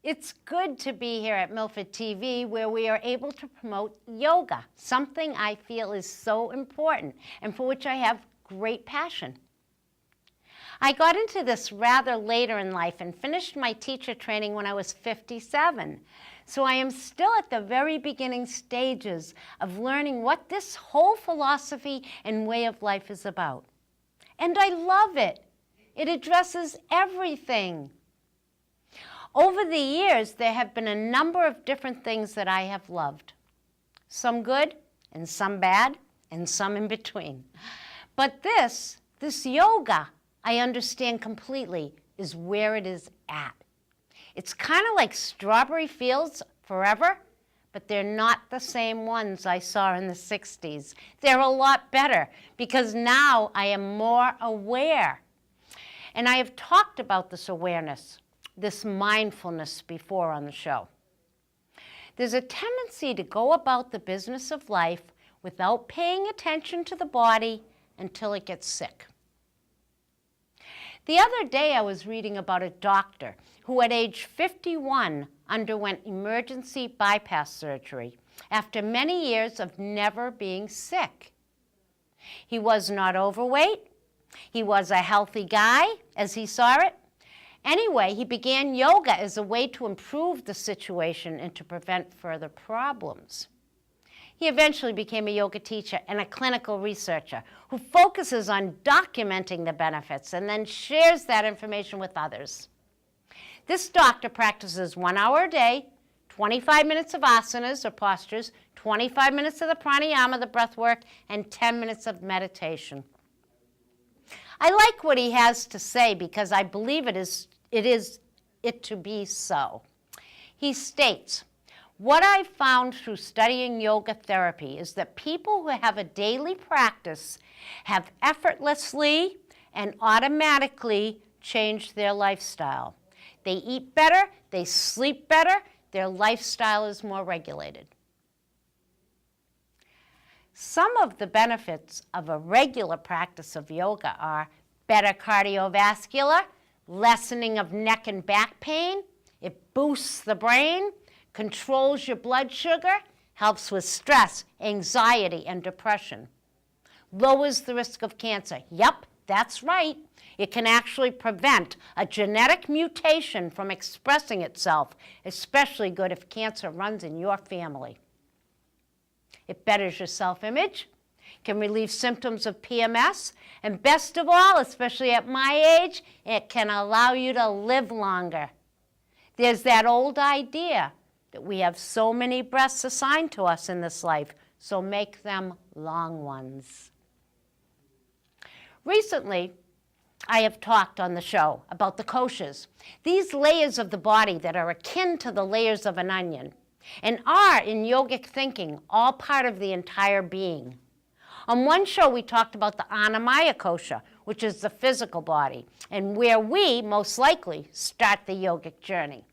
It's good to be here at Milford TV where we are able to promote yoga, something I feel is so important and for which I have great passion. I got into this rather later in life and finished my teacher training when I was 57. So I am still at the very beginning stages of learning what this whole philosophy and way of life is about. And I love it. It addresses everything. Over the years, there have been a number of different things that I have loved. Some good, and some bad, and some in between. But this yoga, I understand completely, is where it is at. It's kind of like strawberry fields forever, but they're not the same ones I saw in the 60s. They're a lot better because now I am more aware. And I have talked about this awareness, this mindfulness before on the show. There's a tendency to go about the business of life without paying attention to the body until it gets sick. The other day I was reading about a doctor who at age 51 underwent emergency bypass surgery after many years of never being sick. He was not overweight. He was a healthy guy as he saw it. Anyway, he began yoga as a way to improve the situation and to prevent further problems. He eventually became a yoga teacher and a clinical researcher who focuses on documenting the benefits and then shares that information with others. This doctor practices 1 hour a day, 25 minutes of asanas or postures, 25 minutes of the pranayama, the breath work, and 10 minutes of meditation. I like what he has to say because I believe it is to be so. He states, "What I found through studying yoga therapy is that people who have a daily practice have effortlessly and automatically changed their lifestyle. They eat better, they sleep better, their lifestyle is more regulated." Some of the benefits of a regular practice of yoga are better cardiovascular, lessening of neck and back pain, it boosts the brain, controls your blood sugar, helps with stress, anxiety, and depression. Lowers the risk of cancer. Yep, that's right. It can actually prevent a genetic mutation from expressing itself, especially good if cancer runs in your family. It betters your self-image, can relieve symptoms of PMS, and best of all, especially at my age, it can allow you to live longer. There's that old idea that we have so many breaths assigned to us in this life, so make them long ones. Recently, I have talked on the show about the koshas, these layers of the body that are akin to the layers of an onion, and are, in yogic thinking, all part of the entire being. On one show, we talked about the Annamaya kosha, which is the physical body, and where we, most likely, start the yogic journey.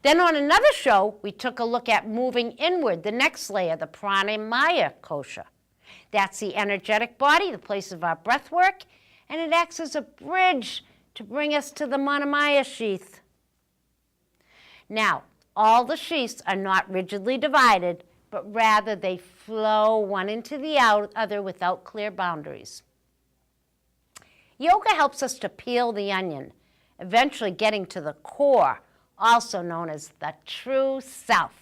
Then on another show, we took a look at moving inward, the next layer, the pranamaya kosha. That's the energetic body, the place of our breath work, and it acts as a bridge to bring us to the manamaya sheath. Now, all the sheaths are not rigidly divided, but rather they flow one into the other without clear boundaries. Yoga helps us to peel the onion, eventually getting to the core, also known as the true self.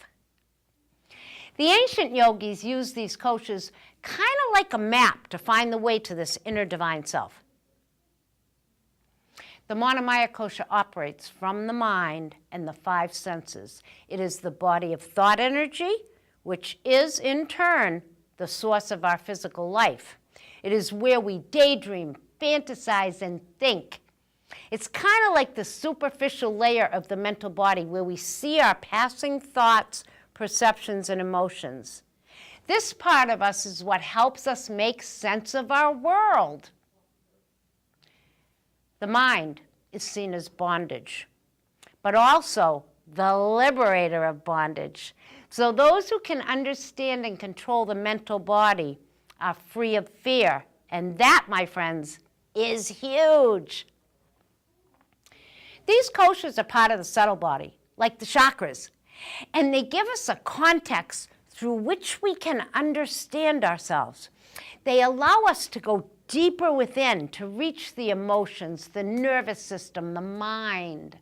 The ancient yogis used these koshas kind of like a map to find the way to this inner divine self. The Manamaya kosha operates from the mind and the 5 senses. It is the body of thought energy, which is, in turn, the source of our physical life. It is where we daydream, fantasize, and think. It's kind of like the superficial layer of the mental body where we see our passing thoughts, perceptions, and emotions. This part of us is what helps us make sense of our world. The mind is seen as bondage, but also the liberator of bondage. So those who can understand and control the mental body are free of fear. And that, my friends, is huge. These koshas are part of the subtle body, like the chakras. And they give us a context through which we can understand ourselves. They allow us to go deeper within, to reach the emotions, the nervous system, the mind.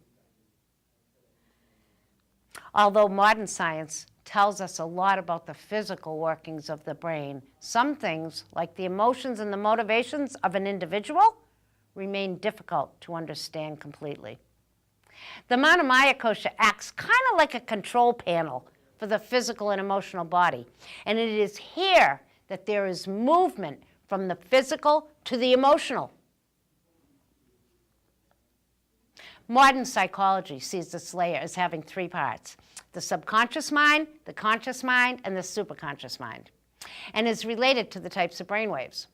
Although modern science tells us a lot about the physical workings of the brain, some things, like the emotions and the motivations of an individual, remain difficult to understand completely. The Manamaya Kosha acts kind of like a control panel for the physical and emotional body. And it is here that there is movement from the physical to the emotional. Modern psychology sees this layer as having three parts: the subconscious mind, the conscious mind, and the superconscious mind, and is related to the types of brainwaves.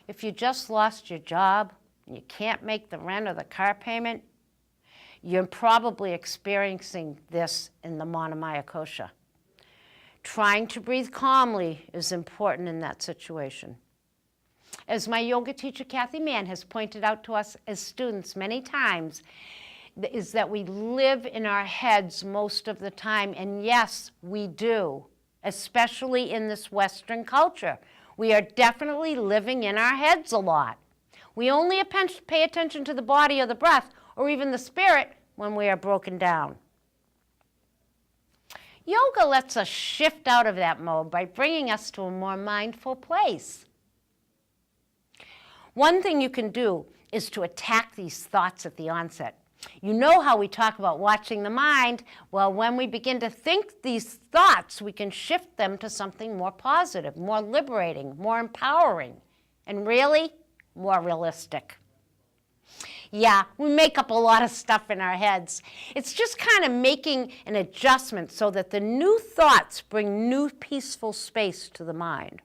If you just lost your job, and you can't make the rent or the car payment, you're probably experiencing this in the Manamaya Kosha. Trying to breathe calmly is important in that situation. As my yoga teacher, Kathy Mann, has pointed out to us as students many times, is that we live in our heads most of the time. And yes, we do, especially in this Western culture. We are definitely living in our heads a lot. We only pay attention to the body or the breath or even the spirit when we are broken down. Yoga lets us shift out of that mode by bringing us to a more mindful place. One thing you can do is to attack these thoughts at the onset. You know how we talk about watching the mind? Well, when we begin to think these thoughts, we can shift them to something more positive, more liberating, more empowering, and really, more realistic. Yeah, we make up a lot of stuff in our heads. It's just kind of making an adjustment so that the new thoughts bring new peaceful space to the mind.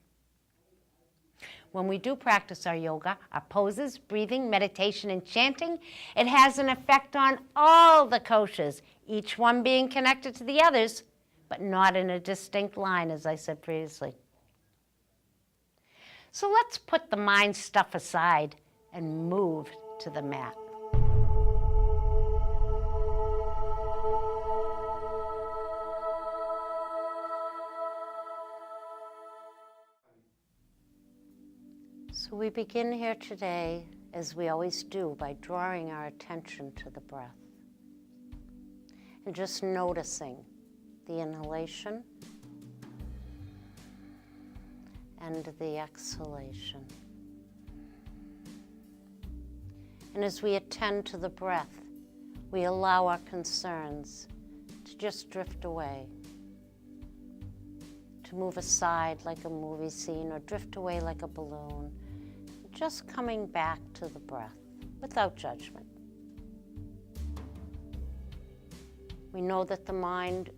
When we do practice our yoga, our poses, breathing, meditation, and chanting, it has an effect on all the koshas, each one being connected to the others, but not in a distinct line, as I said previously. So let's put the mind stuff aside and move to the mat. So we begin here today, as we always do, by drawing our attention to the breath and just noticing the inhalation and the exhalation. And as we attend to the breath, we allow our concerns to just drift away, to move aside like a movie scene or drift away like a balloon, just coming back to the breath without judgment. We know that the mind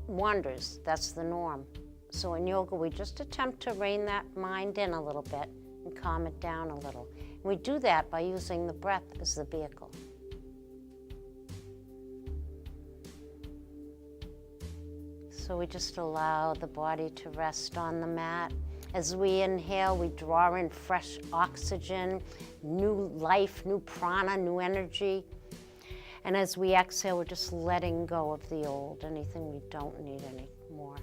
wanders, that's the norm. So in yoga, we just attempt to rein that mind in a little bit and calm it down a little. And we do that by using the breath as the vehicle. So we just allow the body to rest on the mat. As we inhale, we draw in fresh oxygen, new life, new prana, new energy. And as we exhale, we're just letting go of the old, anything we don't need anymore.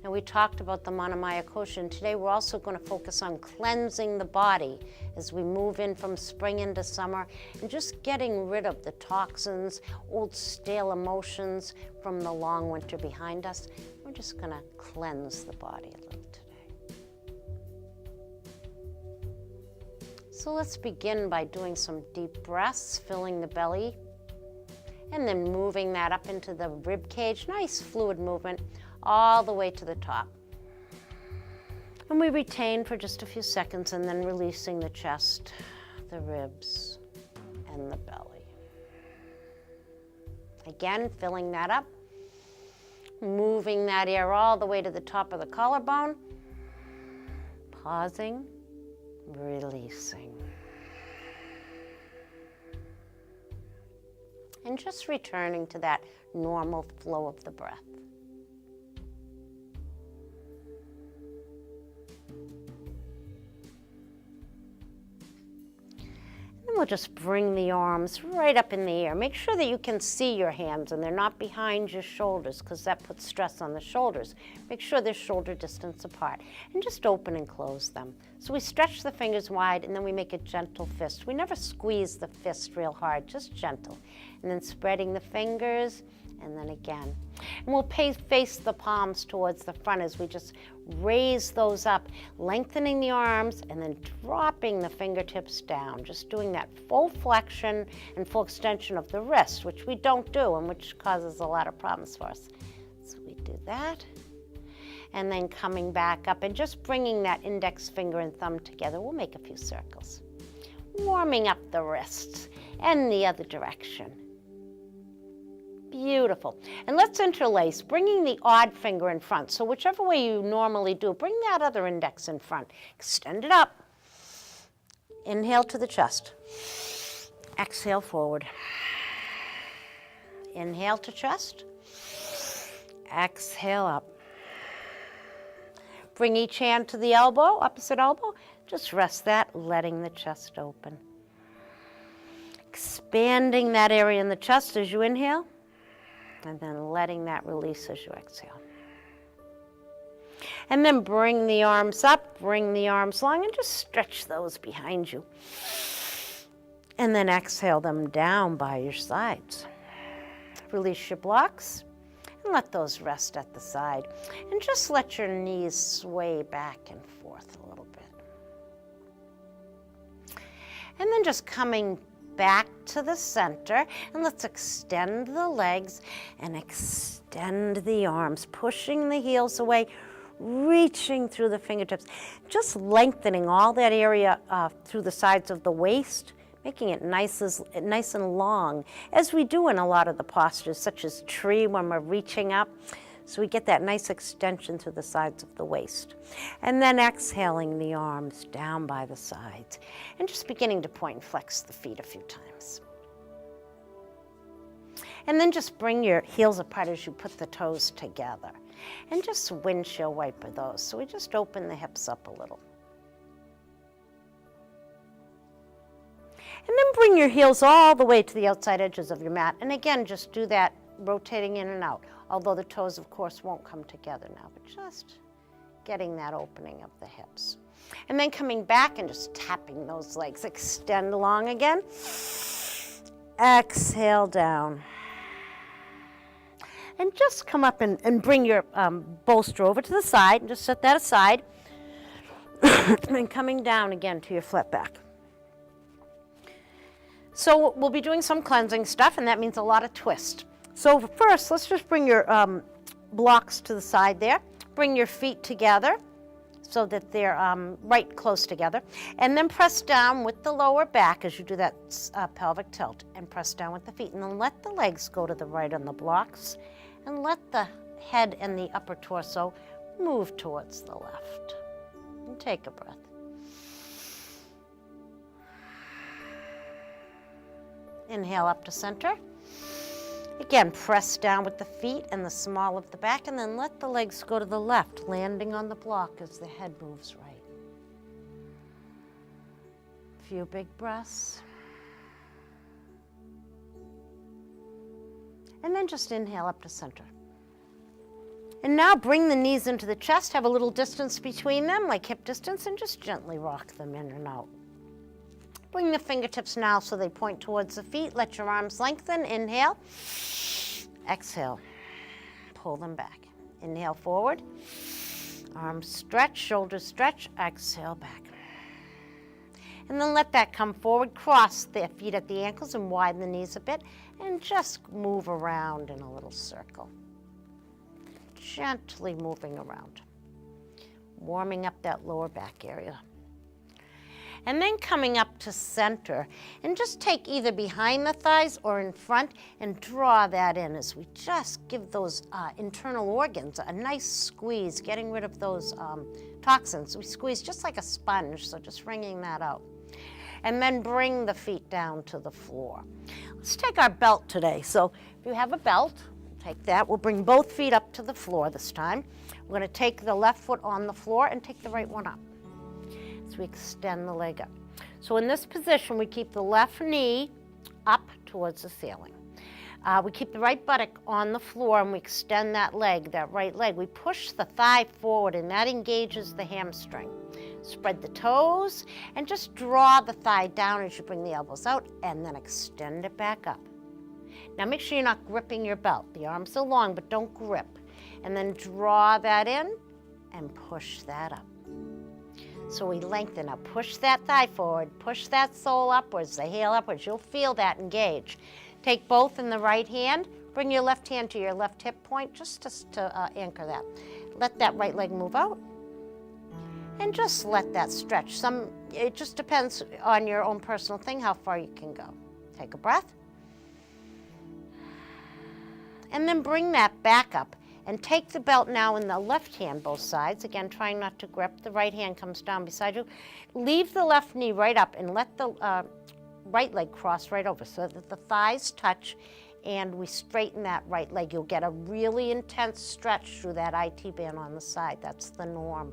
Now, we talked about the Manamaya Kosha, and today we're also going to focus on cleansing the body as we move in from spring into summer and just getting rid of the toxins, old stale emotions from the long winter behind us. We're just going to cleanse the body a little today. So let's begin by doing some deep breaths, filling the belly, and then moving that up into the rib cage. Nice fluid movement all the way to the top. And we retain for just a few seconds and then releasing the chest, the ribs, and the belly. Again, filling that up, moving that air all the way to the top of the collarbone, pausing, releasing. And just returning to that normal flow of the breath. we'll just bring the arms right up in the air. Make sure that you can see your hands and they're not behind your shoulders because that puts stress on the shoulders. Make sure they're shoulder distance apart and just open and close them. So we stretch the fingers wide and then we make a gentle fist. We never squeeze the fist real hard, just gentle. And then spreading the fingers and then again. And we'll face the palms towards the front as we just raise those up, lengthening the arms and then dropping the fingertips down, just doing that full flexion and full extension of the wrist, which we don't do and which causes a lot of problems for us. So we do that. And then coming back up and just bringing that index finger and thumb together. We'll make a few circles. Warming up the wrists and the other direction. Beautiful. And let's interlace, bringing the odd finger in front. So whichever way you normally do, bring that other index in front. Extend it up. Inhale to the chest. Exhale forward. Inhale to chest. Exhale up. Bring each hand to the elbow, opposite elbow. Just rest that, letting the chest open. Expanding that area in the chest as you inhale. And then letting that release as you exhale. And then bring the arms up, bring the arms long, and just stretch those behind you. And then exhale them down by your sides. Release your blocks, and let those rest at the side. And just let your knees sway back and forth a little bit. And then just coming back to the center, and let's extend the legs and extend the arms, pushing the heels away, reaching through the fingertips, just lengthening all that area through the sides of the waist, making it nice and long, as we do in a lot of the postures, such as tree when we're reaching up. So we get that nice extension through the sides of the waist. And then exhaling the arms down by the sides. And just beginning to point and flex the feet a few times. And then just bring your heels apart as you put the toes together. And just windshield wiper those. So we just open the hips up a little. And then bring your heels all the way to the outside edges of your mat. And again, just do that rotating in and out. Although the toes, of course, won't come together now, but just getting that opening of the hips. And then coming back and just tapping those legs. Extend long again. Exhale down. And just come up and bring your bolster over to the side and just set that aside. And coming down again to your flat back. So we'll be doing some cleansing stuff, and that means a lot of twist. So first, let's just bring your blocks to the side there. Bring your feet together so that they're right close together. And then press down with the lower back as you do that pelvic tilt. And press down with the feet. And then let the legs go to the right on the blocks. And let the head and the upper torso move towards the left. And take a breath. Inhale up to center. Again, press down with the feet and the small of the back, and then let the legs go to the left, landing on the block as the head moves right. A few big breaths. And then just inhale up to center. And now bring the knees into the chest, have a little distance between them, like hip distance, and just gently rock them in and out. Bring the fingertips now so they point towards the feet. Let your arms lengthen. Inhale. Exhale. Pull them back. Inhale forward. Arms stretch, shoulders stretch. Exhale back. And then let that come forward. Cross the feet at the ankles and widen the knees a bit. And just move around in a little circle. Gently moving around. Warming up that lower back area. And then coming up to center, and just take either behind the thighs or in front and draw that in as we just give those internal organs a nice squeeze, getting rid of those toxins. We squeeze just like a sponge, so just wringing that out. And then bring the feet down to the floor. Let's take our belt today. So if you have a belt, take that. We'll bring both feet up to the floor this time. We're going to take the left foot on the floor and take the right one up. So we extend the leg up. So in this position, we keep the left knee up towards the ceiling. We keep the right buttock on the floor and we extend that leg, that right leg. We push the thigh forward and that engages the hamstring. Spread the toes and just draw the thigh down as you bring the elbows out and then extend it back up. Now make sure you're not gripping your belt. The arms are long, but don't grip. And then draw that in and push that up. So we lengthen up. Push that thigh forward, push that sole upwards, the heel upwards. You'll feel that engage. Take both in the right hand. Bring your left hand to your left hip point just to anchor that. Let that right leg move out. And just let that stretch. It just depends on your own personal thing, how far you can go. Take a breath. And then bring that back up. And take the belt now in the left hand, both sides. Again, trying not to grip. The right hand comes down beside you. Leave the left knee right up and let the right leg cross right over so that the thighs touch and we straighten that right leg. You'll get a really intense stretch through that IT band on the side. That's the norm.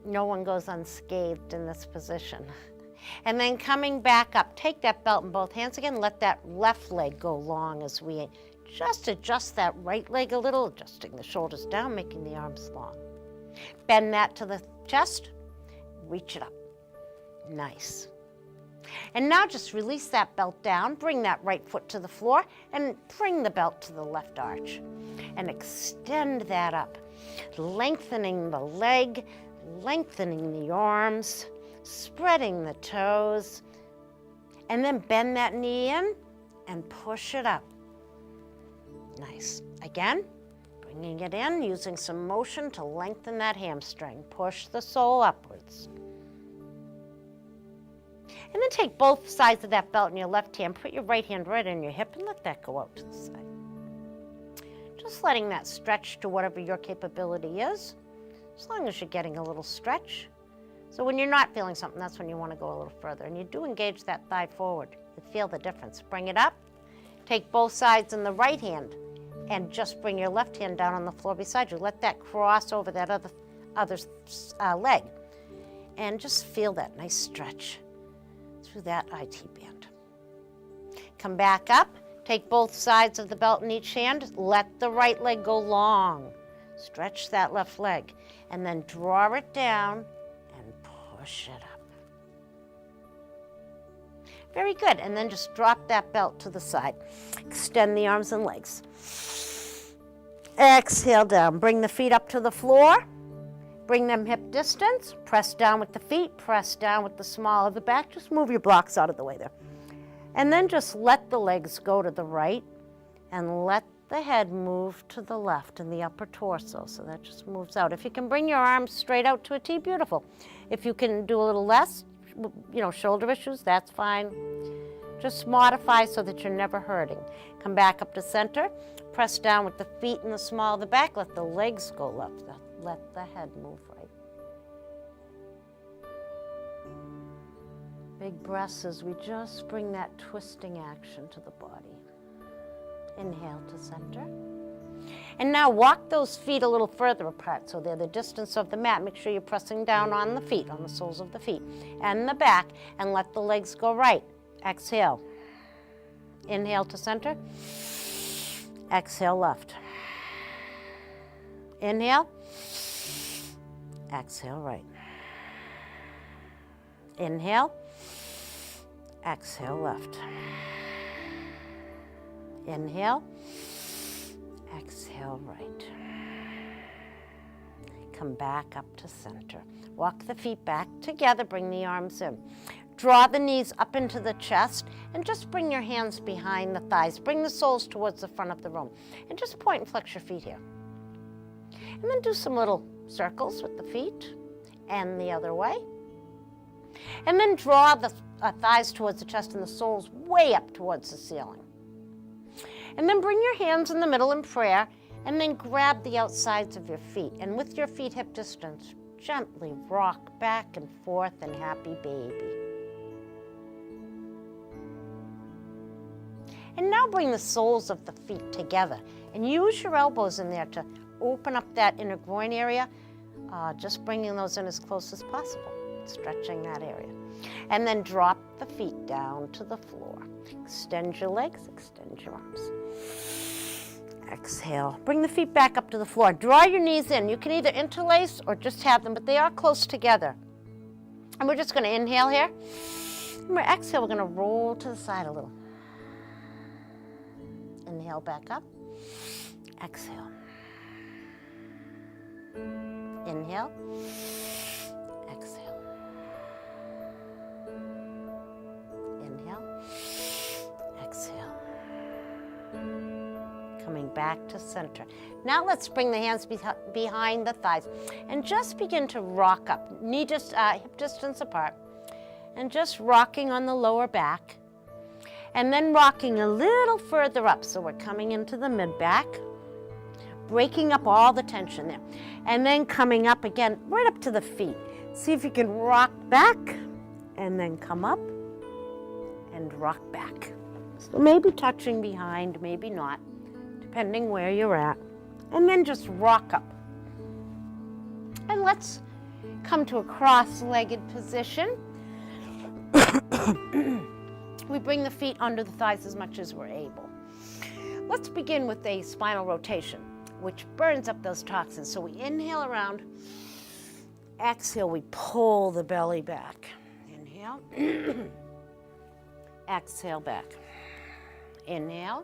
No one goes unscathed in this position. And then coming back up, take that belt in both hands again. Let that left leg go long as we just adjust that right leg a little, adjusting the shoulders down, making the arms long. Bend that to the chest, reach it up. Nice. And now just release that belt down, bring that right foot to the floor, and bring the belt to the left arch. And extend that up, lengthening the leg, lengthening the arms, spreading the toes, and then bend that knee in and push it up. Nice. Again, bringing it in, using some motion to lengthen that hamstring. Push the sole upwards. And then take both sides of that belt in your left hand, put your right hand right on your hip and let that go out to the side. Just letting that stretch to whatever your capability is, as long as you're getting a little stretch. So when you're not feeling something, that's when you want to go a little further. And you do engage that thigh forward. You feel the difference. Bring it up. Take both sides in the right hand and just bring your left hand down on the floor beside you. Let that cross over that other leg. And just feel that nice stretch through that IT band. Come back up. Take both sides of the belt in each hand. Let the right leg go long. Stretch that left leg. And then draw it down and push it up. Very good. And then just drop that belt to the side. Extend the arms and legs. Exhale down. Bring the feet up to the floor. Bring them hip distance. Press down with the feet. Press down with the small of the back. Just move your blocks out of the way there. And then just let the legs go to the right and let the head move to the left in the upper torso. So that just moves out. If you can bring your arms straight out to a T, beautiful. If you can do a little less, shoulder issues, that's fine. Just modify so that you're never hurting. Come back up to center. Press down with the feet in the small of the back. Let the legs go left. Let the head move right. Big breaths as we just bring that twisting action to the body. Inhale to center. And now walk those feet a little further apart so they're the distance of the mat. Make sure you're pressing down on the feet, on the soles of the feet and the back, and let the legs go right. Exhale. Inhale to center. Exhale left. Inhale. Exhale right. Inhale. Exhale left. Inhale. Exhale right. Come back up to center. Walk the feet back together, bring the arms in. Draw the knees up into the chest and just bring your hands behind the thighs. Bring the soles towards the front of the room and just point and flex your feet here. And then do some little circles with the feet and the other way. And then draw the thighs towards the chest and the soles way up towards the ceiling. And then bring your hands in the middle in prayer and then grab the outsides of your feet. And with your feet hip distance, gently rock back and forth in happy baby. And now bring the soles of the feet together and use your elbows in there to open up that inner groin area, just bringing those in as close as possible. stretching that area. And then drop the feet down to the floor. Extend your legs, extend your arms. Exhale. Bring the feet back up to the floor. Draw your knees in. You can either interlace or just have them, but they are close together. And we're just going to inhale here. And we're exhale. We're going to roll to the side a little. Inhale back up. Exhale. Inhale. Exhale. Inhale. Exhale. Coming back to center. Now let's bring the hands behind the thighs and just begin to rock up. Knee just hip distance apart. And just rocking on the lower back. And then rocking a little further up. So we're coming into the mid-back. Breaking up all the tension there. And then coming up again, right up to the feet. See if you can rock back and then come up and rock back. So maybe touching behind, maybe not, depending where you're at. And then just rock up. And let's come to a cross-legged position. We bring the feet under the thighs as much as we're able. Let's begin with a spinal rotation, which burns up those toxins. So we inhale around, exhale, we pull the belly back. Inhale, exhale back. Inhale,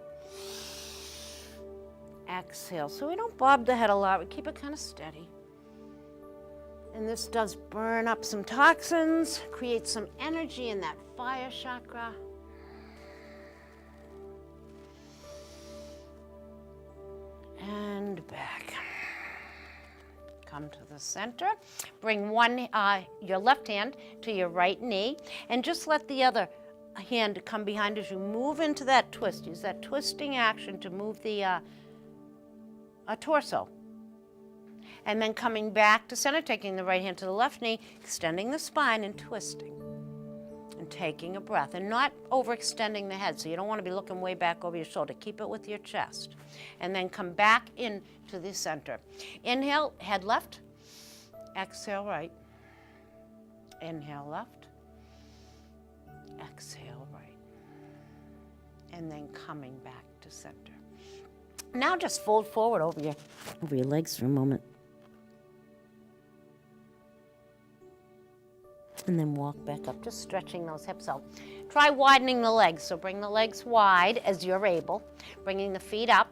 exhale. So we don't bob the head a lot, we keep it kind of steady. And this does burn up some toxins, create some energy in that fire chakra. And back. Come to the center. Bring your left hand to your right knee and just let the other hand come behind as you move into that twist. Use that twisting action to move the torso. And then coming back to center, taking the right hand to the left knee, extending the spine and twisting. And taking a breath and not overextending the head. So you don't want to be looking way back over your shoulder. Keep it with your chest. And then come back into the center. Inhale, head left. Exhale, right. Inhale, left. Exhale, right. And then coming back to center. Now just fold forward over your legs for a moment. And then walk back up, just stretching those hips out. Try widening the legs, so bring the legs wide as you're able, bringing the feet up,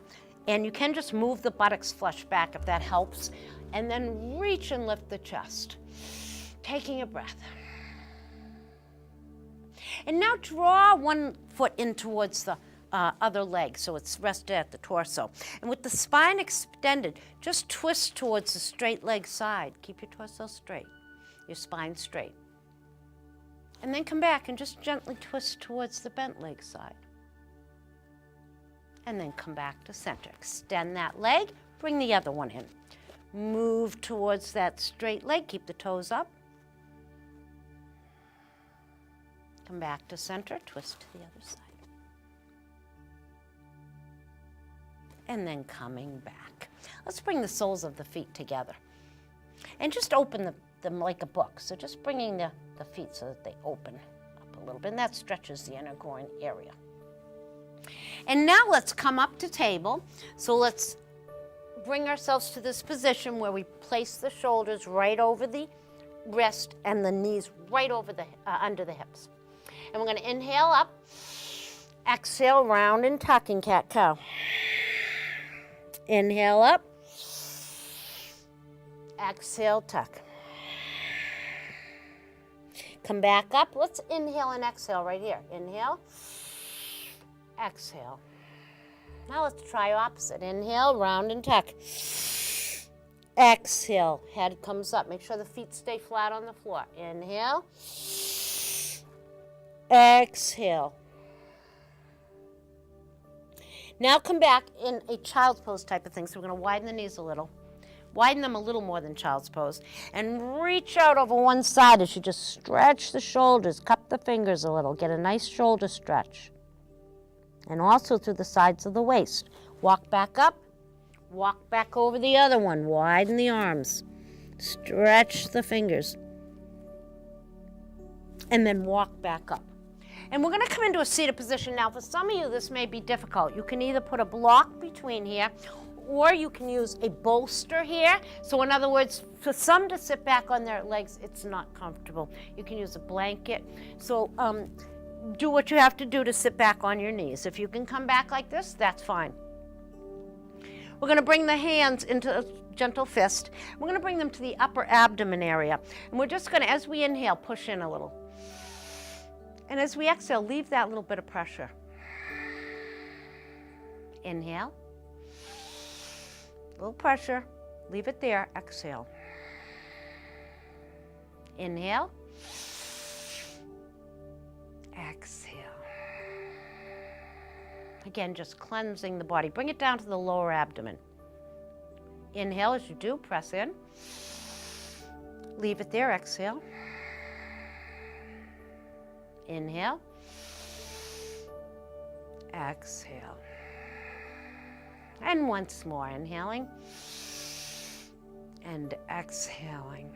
and you can just move the buttocks flush back if that helps, and then reach and lift the chest, taking a breath. And now draw one foot in towards the other leg, so it's rested at the torso. And with the spine extended, just twist towards the straight leg side. Keep your torso straight, your spine straight. And then come back and just gently twist towards the bent leg side. And then come back to center. Extend that leg, bring the other one in. Move towards that straight leg, keep the toes up. Come back to center, twist to the other side. And then coming back. Let's bring the soles of the feet together. And just open them like a book. So just bringing the feet so that they open up a little bit. And that stretches the inner groin area. And now let's come up to table. So let's bring ourselves to this position where we place the shoulders right over the wrist and the knees right over under the hips. And we're going to inhale up, exhale, round and tuck in cat-cow. Inhale up, exhale, tuck. Come back up. Let's inhale and exhale right here. Inhale, exhale. Now let's try opposite. Inhale, round and tuck. Exhale, head comes up. Make sure the feet stay flat on the floor. Inhale, exhale. Now come back in a child's pose type of thing. So we're going to widen the knees a little. Widen them a little more than child's pose. And reach out over one side as you just stretch the shoulders. Cup the fingers a little. Get a nice shoulder stretch. And also through the sides of the waist. Walk back up. Walk back over the other one. Widen the arms. Stretch the fingers. and then walk back up. And we're gonna come into a seated position now. For some of you, this may be difficult. You can either put a block between here, or you can use a bolster here. So in other words, for some to sit back on their legs, it's not comfortable. You can use a blanket. So do what you have to do to sit back on your knees. If you can come back like this, that's fine. We're gonna bring the hands into a gentle fist. We're gonna bring them to the upper abdomen area. And we're just gonna, as we inhale, push in a little. And as we exhale, leave that little bit of pressure. Inhale. A little pressure. Leave it there. Exhale. Inhale. Exhale. Again, just cleansing the body. Bring it down to the lower abdomen. Inhale as you do. Press in. Leave it there. Exhale. Inhale. Exhale. And once more, inhaling and exhaling.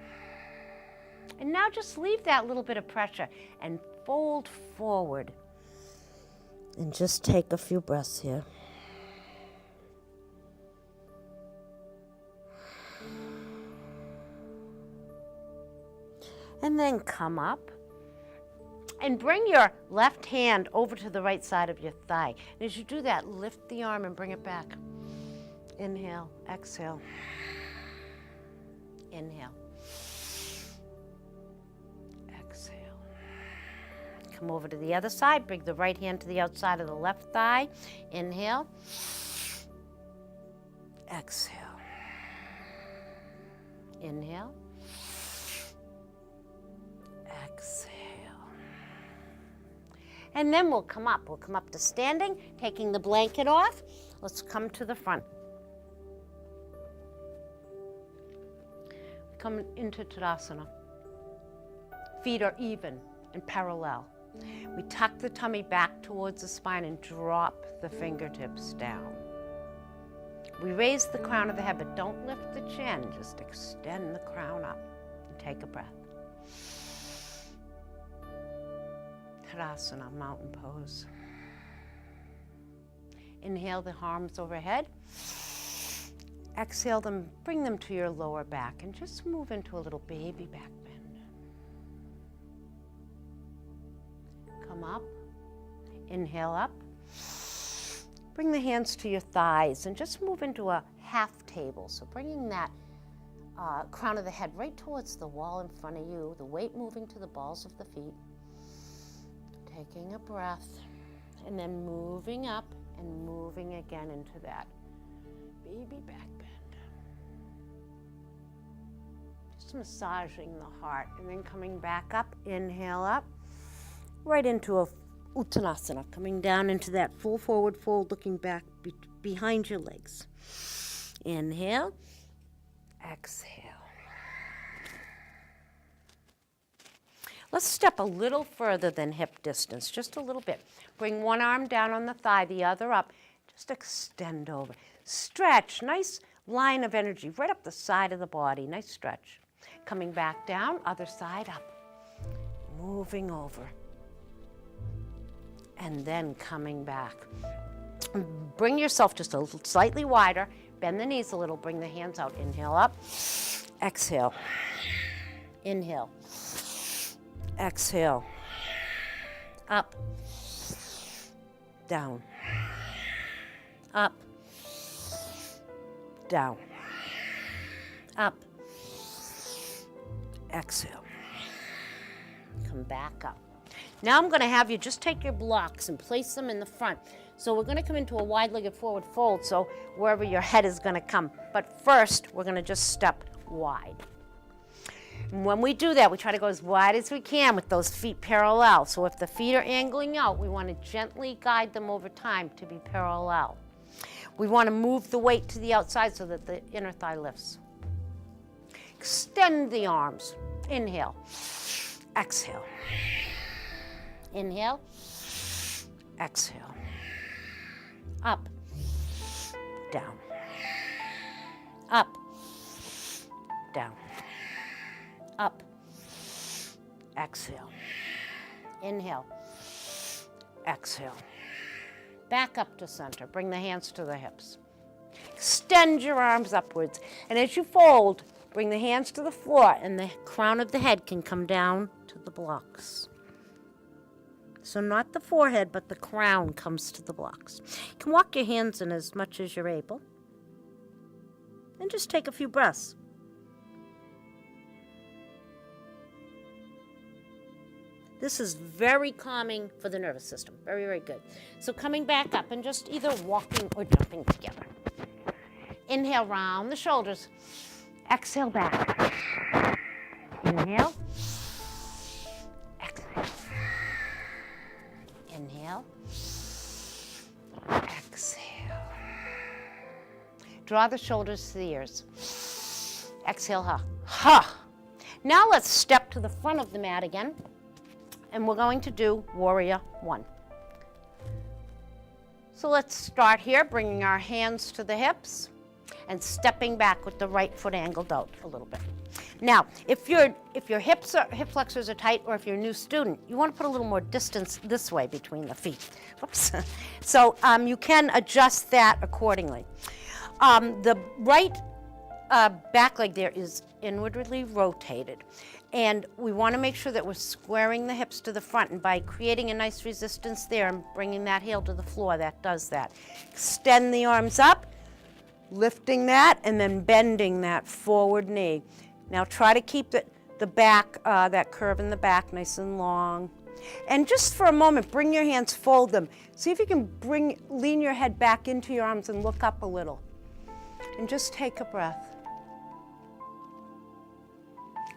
And now just leave that little bit of pressure and fold forward. And just take a few breaths here. And then come up. And bring your left hand over to the right side of your thigh. And as you do that, lift the arm and bring it back. Inhale, exhale. Inhale. Exhale. Come over to the other side. Bring the right hand to the outside of the left thigh. Inhale. Exhale. Inhale. Exhale. And then we'll come up. We'll come up to standing, taking the blanket off. Let's come to the front. Come into Tadasana. Feet are even and parallel. We tuck the tummy back towards the spine and drop the fingertips down. We raise the crown of the head, but don't lift the chin. Just extend the crown up and take a breath. Tadasana, mountain pose. Inhale the arms overhead. Exhale them, bring them to your lower back and just move into a little baby back bend. Come up, inhale up. Bring the hands to your thighs and just move into a half table. So bringing that crown of the head right towards the wall in front of you, the weight moving to the balls of the feet. Taking a breath and then moving up and moving again into that baby back bend. Just massaging the heart and then coming back up, inhale up, right into a Uttanasana, coming down into that full forward fold, looking back behind your legs. Inhale, exhale. Let's step a little further than hip distance, just a little bit. Bring one arm down on the thigh, the other up. Just extend over. Stretch, nice line of energy right up the side of the body, nice stretch. Coming back down, other side up. Moving over. And then coming back. Bring yourself just a little slightly wider. Bend the knees a little, bring the hands out. Inhale up, exhale. Inhale. Exhale, up, down, up, down, up, exhale. Come back up. Now I'm going to have you just take your blocks and place them in the front. So we're going to come into a wide-legged forward fold, so wherever your head is going to come. But first, we're going to just step wide. And when we do that, we try to go as wide as we can with those feet parallel. So if the feet are angling out, we want to gently guide them over time to be parallel. We want to move the weight to the outside so that the inner thigh lifts. Extend the arms. Inhale. Exhale. Inhale. Exhale. Up. Down. Up. Down. Up, exhale, Inhale. Exhale. Back up to center. Bring the hands to the hips. Extend your arms upwards. And as you fold, bring the hands to the floor, and the crown of the head can come down to the blocks. So not the forehead, but the crown comes to the blocks. You can walk your hands in as much as you're able. And just take a few breaths. This is very calming for the nervous system. Very, very good. So coming back up and just either walking or jumping together. Inhale, round the shoulders. Exhale, back. Inhale. Exhale. Inhale. Exhale. Draw the shoulders to the ears. Exhale, ha. Ha. Now let's step to the front of the mat again. And we're going to do Warrior One. So let's start here, bringing our hands to the hips and stepping back with the right foot angled out a little bit. Now, if your hip flexors are tight, or if you're a new student, you want to put a little more distance this way between the feet. Whoops. So you can adjust that accordingly. The right back leg there is inwardly rotated. And we want to make sure that we're squaring the hips to the front, and by creating a nice resistance there and bringing that heel to the floor, that does that. Extend the arms up, lifting that, and then bending that forward knee. Now try to keep the back, that curve in the back nice and long. And just for a moment, bring your hands, fold them. See if you can lean your head back into your arms and look up a little. And just take a breath.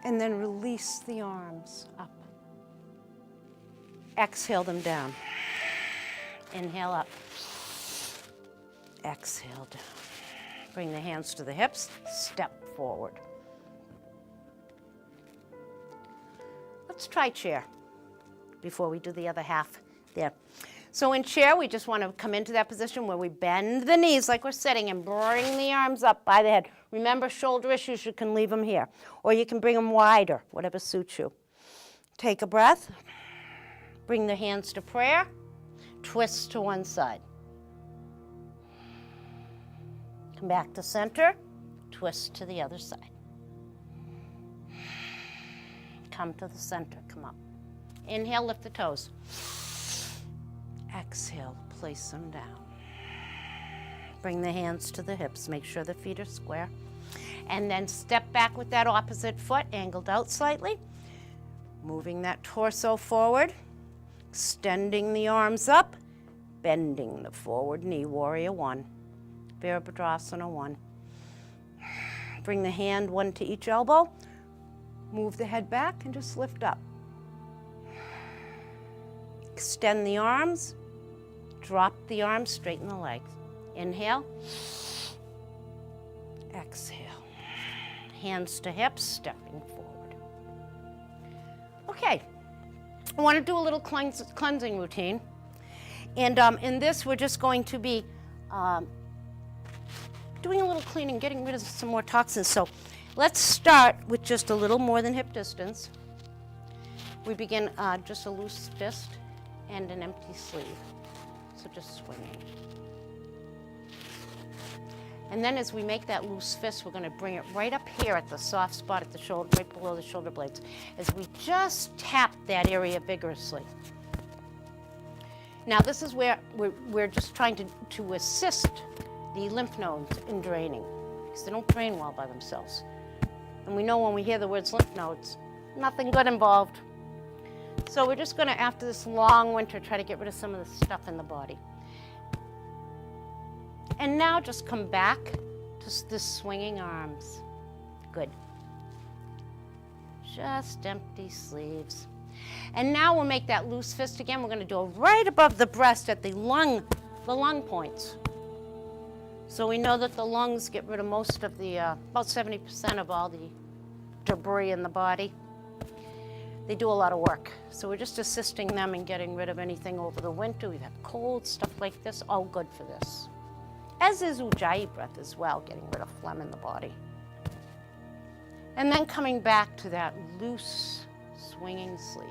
And then release the arms up. Exhale them down. Inhale up. Exhale down. Bring the hands to the hips, step forward. Let's try chair before we do the other half there. So in chair, we just want to come into that position where we bend the knees like we're sitting and bring the arms up by the head. Remember, shoulder issues, you can leave them here. Or you can bring them wider, whatever suits you. Take a breath. Bring the hands to prayer. Twist to one side. Come back to center. Twist to the other side. Come to the center. Come up. Inhale, lift the toes. Exhale, place them down. Bring the hands to the hips. Make sure the feet are square. And then step back with that opposite foot, angled out slightly. Moving that torso forward. Extending the arms up. Bending the forward knee, Warrior One. Virabhadrasana One. Bring the hand one to each elbow. Move the head back and just lift up. Extend the arms. Drop the arms, straighten the legs. Inhale. Exhale. Hands to hips, stepping forward. Okay, I want to do a little cleansing routine. And in this, we're just going to be doing a little cleaning, getting rid of some more toxins. So let's start with just a little more than hip distance. We begin just a loose fist and an empty sleeve. So just swinging. And then as we make that loose fist, we're going to bring it right up here at the soft spot at the shoulder, right below the shoulder blades, as we just tap that area vigorously. Now this is where we're just trying to assist the lymph nodes in draining, because they don't drain well by themselves. And we know when we hear the words lymph nodes, nothing good involved. So we're just going to, after this long winter, try to get rid of some of the stuff in the body. And now just come back to the swinging arms. Good. Just empty sleeves. And now we'll make that loose fist again. We're going to do it right above the breast at the lung points. So we know that the lungs get rid of most of the, about 70% of all the debris in the body. They do a lot of work. So we're just assisting them in getting rid of anything over the winter. We've had cold, stuff like this, all good for this. As is Ujjayi breath as well, getting rid of phlegm in the body. And then coming back to that loose swinging sleeve.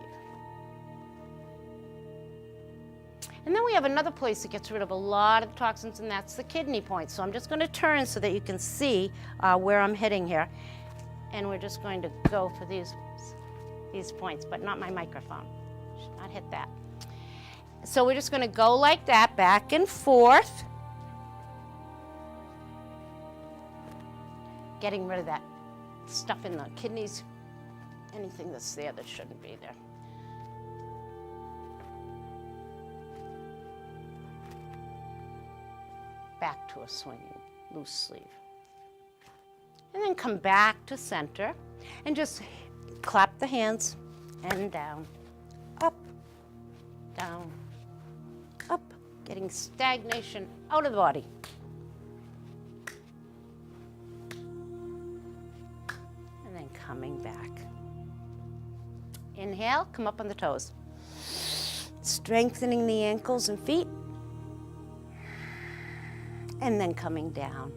And then we have another place that gets rid of a lot of toxins, and that's the kidney point. So I'm just going to turn so that you can see where I'm hitting here. And we're just going to go for these points, but not my microphone. Should not hit that. So we're just going to go like that, back and forth. Getting rid of that stuff in the kidneys, anything that's there that shouldn't be there. Back to a swinging loose sleeve. And then come back to center and just clap the hands and down, up, down, up, getting stagnation out of the body. And then coming back. Inhale, come up on the toes. Strengthening the ankles and feet. And then coming down.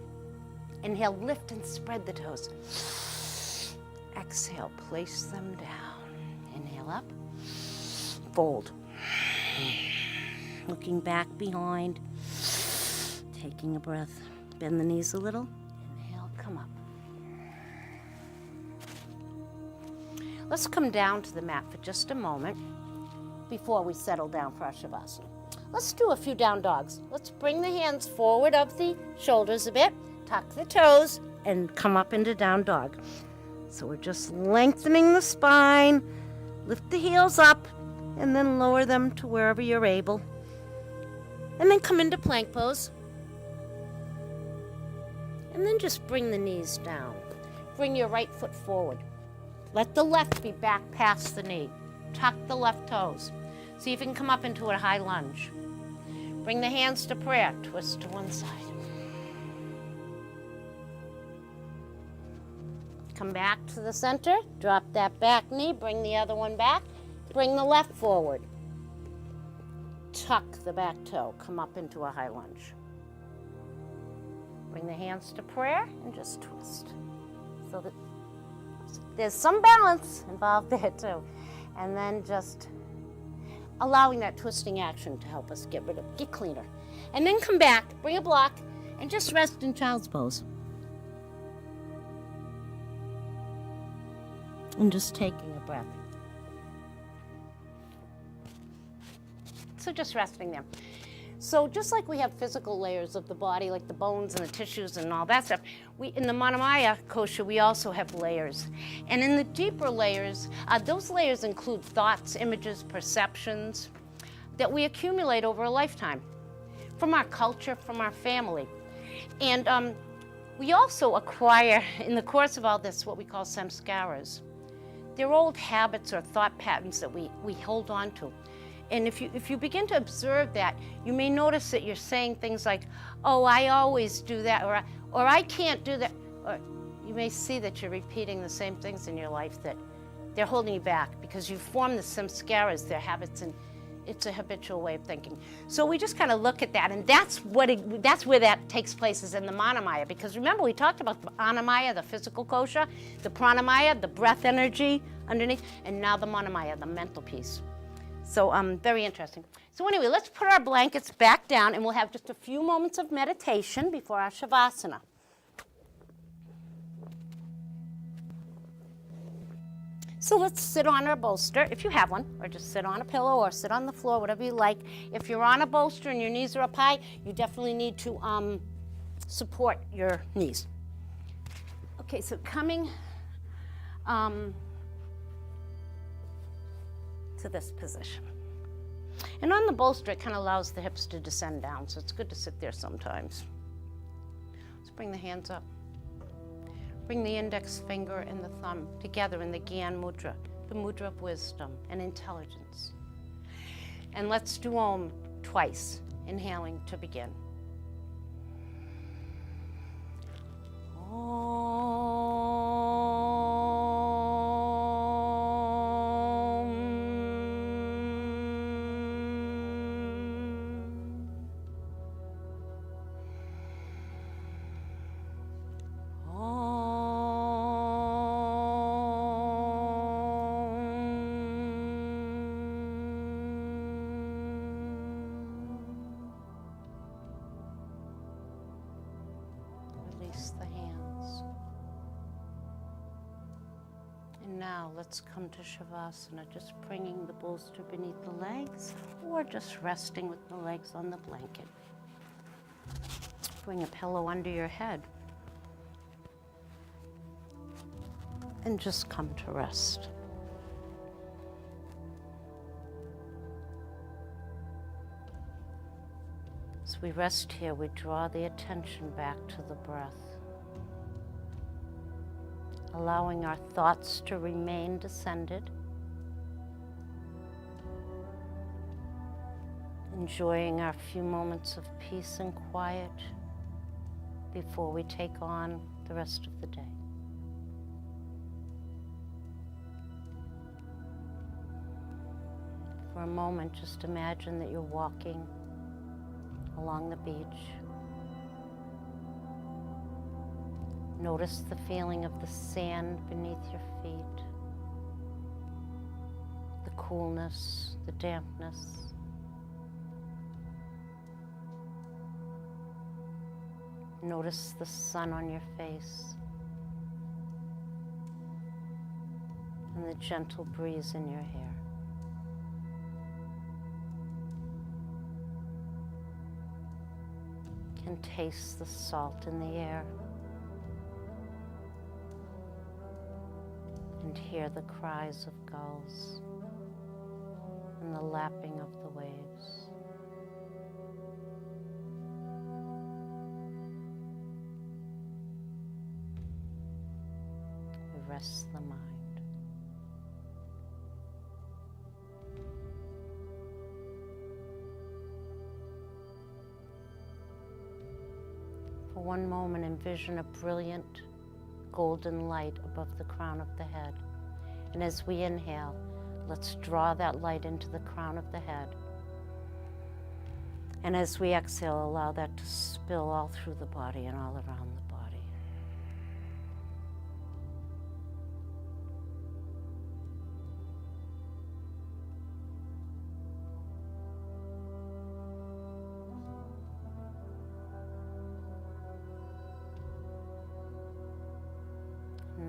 Inhale, lift and spread the toes. Exhale, place them down. Inhale up, fold. Looking back behind, taking a breath. Bend the knees a little. Inhale, come up. Let's come down to the mat for just a moment before we settle down for our Shavasana. Let's do a few down dogs. Let's bring the hands forward of the shoulders a bit, tuck the toes, and come up into down dog. So we're just lengthening the spine, lift the heels up, and then lower them to wherever you're able. And then come into plank pose. And then just bring the knees down. Bring your right foot forward. Let the left be back past the knee. Tuck the left toes. See if you can come up into a high lunge. Bring the hands to prayer. Twist to one side. Come back to the center. Drop that back knee. Bring the other one back. Bring the left forward. Tuck the back toe. Come up into a high lunge. Bring the hands to prayer and just twist. So that there's some balance involved there too. And then just allowing that twisting action to help us get cleaner. And then come back, bring a block, and just rest in child's pose. And just taking a breath. So just resting there. So just like we have physical layers of the body, like the bones and the tissues and all that stuff, in the Manamaya kosha, we also have layers. And in the deeper layers, those layers include thoughts, images, perceptions that we accumulate over a lifetime from our culture, from our family. And we also acquire, in the course of all this, what we call samskaras. They're old habits or thought patterns that we hold on to. And if you begin to observe that, you may notice that you're saying things like, oh, I always do that, or I can't do that. Or you may see that you're repeating the same things in your life that they're holding you back because you've formed the samskaras, their habits, and it's a habitual way of thinking. So we just kind of look at that, and that's where that takes place, is in the Manamaya. Because remember, we talked about the Annamaya, the physical kosha, the Pranamaya, the breath energy underneath, and now the Manamaya, the mental piece. So very interesting. So anyway, let's put our blankets back down, and we'll have just a few moments of meditation before our Shavasana. So let's sit on our bolster, if you have one, or just sit on a pillow or sit on the floor, whatever you like. If you're on a bolster and your knees are up high, you definitely need to support your knees. Okay, so coming to this position. And on the bolster, it kind of allows the hips to descend down, so it's good to sit there sometimes. Let's bring the hands up. Bring the index finger and the thumb together in the Gyan Mudra, the mudra of wisdom and intelligence. And let's do Om twice, inhaling to begin. let's come to Shavasana, just bringing the bolster beneath the legs or just resting with the legs on the blanket. Bring a pillow under your head and just come to rest. As we rest here, we draw the attention back to the breath, allowing our thoughts to remain descended, enjoying our few moments of peace and quiet before we take on the rest of the day. For a moment, just imagine that you're walking along the beach. Notice the feeling of the sand beneath your feet, the coolness, the dampness. Notice the sun on your face and the gentle breeze in your hair. And taste the salt in the air and hear the cries of gulls and the lapping of the waves. We rest the mind. For one moment, envision a brilliant golden light above the crown of the head. And as we inhale, let's draw that light into the crown of the head. And as we exhale, allow that to spill all through the body and all around the body.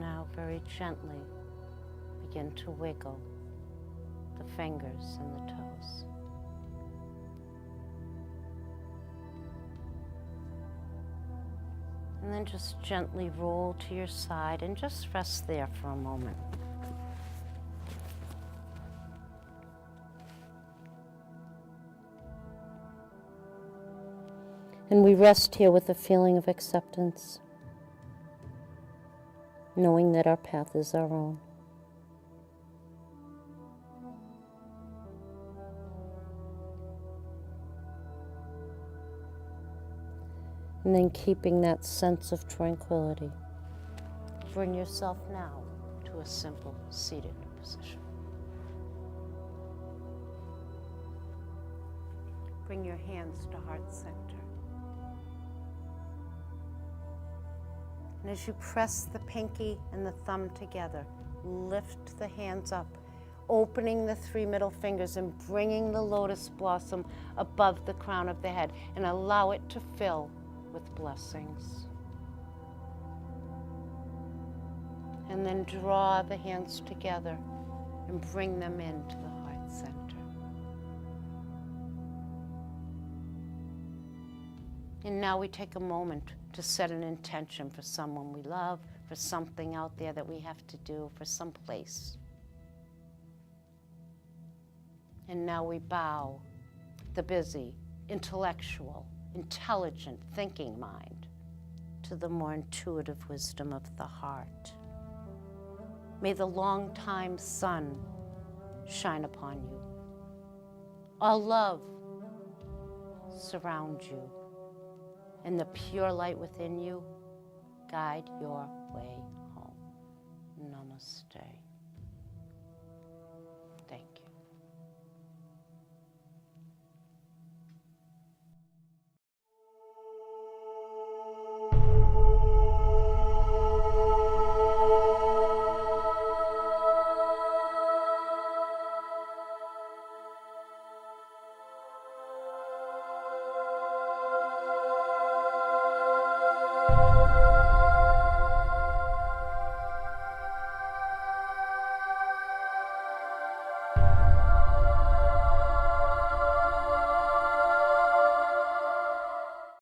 Now very gently begin to wiggle the fingers and the toes. And then just gently roll to your side and just rest there for a moment. And we rest here with a feeling of acceptance, knowing that our path is our own. And then keeping that sense of tranquility, bring yourself now to a simple seated position. Bring your hands to heart center. And as you press the pinky and the thumb together, lift the hands up, opening the three middle fingers and bringing the lotus blossom above the crown of the head, and allow it to fill with blessings. And then draw the hands together and bring them into the heart center. And now we take a moment to set an intention for someone we love, for something out there that we have to do, for some place. And now we bow the busy, intellectual, intelligent thinking mind to the more intuitive wisdom of the heart. May the long-time sun shine upon you. All love surround you, and the pure light within you guide your way home. Namaste.